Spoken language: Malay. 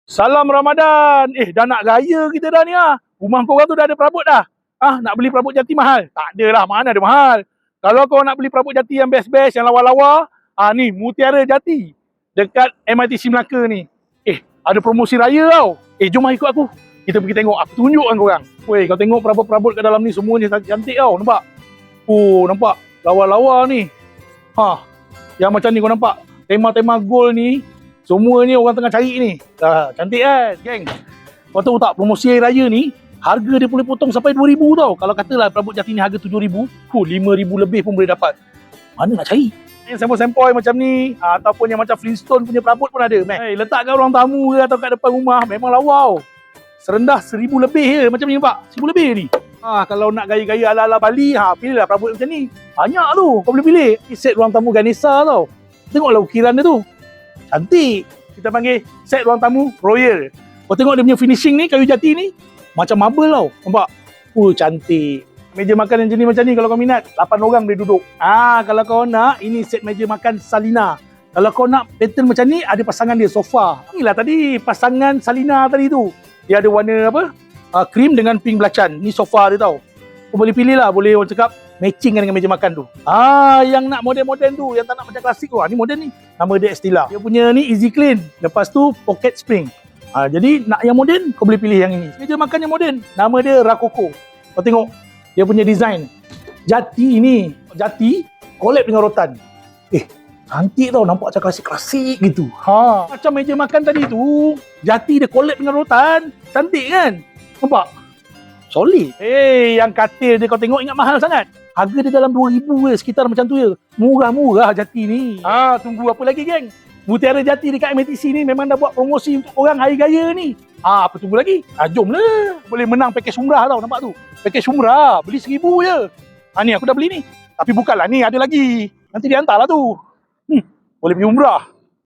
Salam Ramadan. Dah nak raya kita dah ni ah. Rumah korang tu dah ada perabot dah. Nak beli perabot jati mahal? Tak ada lah, mana ada mahal. Kalau kau nak beli perabot jati yang best-best, yang lawa-lawa, ni Mutiara Jati. Dekat MITC Melaka ni. Ada promosi raya tau. Jom ikut aku. Kita pergi tengok, aku tunjukkan korang. Weh, kau tengok perabot-perabot kat dalam ni, semuanya cantik tau, nampak? Nampak? Lawa-lawa ni. Yang macam ni kau nampak? Tema-tema gold ni, semuanya orang tengah cari ni. Cantik kan, geng? Kau tahu tak, promosi hari raya ni, harga dia boleh potong sampai 2,000 tau. Kalau katalah perabot jati ni harga 7,000, 5,000 lebih pun boleh dapat. Mana nak cari? Yang sempoi-sempoi macam ni, ataupun yang macam Flintstone punya perabot pun ada. Letak kat ruang tamu ke atau kat depan rumah, memang lawa tau. Serendah 1,000 lebih je, macam ni nampak? 1,000 lebih ni. Kalau nak gaya-gaya ala-ala Bali, pilihlah perabot macam ni. Banyak tu, kau boleh pilih. Set ruang tamu Ganesha tau. Tengoklah ukiran dia tu. Cantik. Kita panggil set ruang tamu Royal. Kau tengok dia punya finishing ni, kayu jati ni, macam marble tau. Nampak? Cantik. Meja makan yang jenis macam ni kalau kau minat, 8 orang boleh duduk. Kalau kau nak, ini set meja makan Salina. Kalau kau nak pattern macam ni, ada pasangan dia, sofa. Inilah tadi, pasangan Salina tadi tu. Dia ada warna apa? Cream dengan pink belacan. Ni sofa dia tau. Kau boleh pilih lah, boleh orang cakap matching dengan meja makan tu. Yang nak modern-modern tu, yang tak nak macam klasik tu. Ni modern ni. Nama dia Estila. Dia punya ni easy clean. Lepas tu pocket spring. Jadi nak yang moden, kau boleh pilih yang ini. Meja makan yang moden, nama dia Rakoko. Kau tengok dia punya design. Jati ni, jati collab dengan rotan. Cantik tau, nampak macam klasik-klasik gitu. Macam meja makan tadi tu, jati dia collab dengan rotan. Cantik kan? Nampak? Solid. Yang katil dia kau tengok ingat mahal sangat. Harga dia dalam 2,000 je, sekitar macam tu je. Murah-murah jati ni. Tunggu apa lagi, geng? Mutiara Jati dekat MITC ni memang dah buat promosi untuk orang hari raya ni. Apa tunggu lagi? Jomlah. Boleh menang package umrah tau, nampak tu? Package umrah, beli 1,000 je. Ni aku dah beli ni. Tapi bukanlah ni, ada lagi. Nanti dia hantarlah tu. Boleh pergi umrah.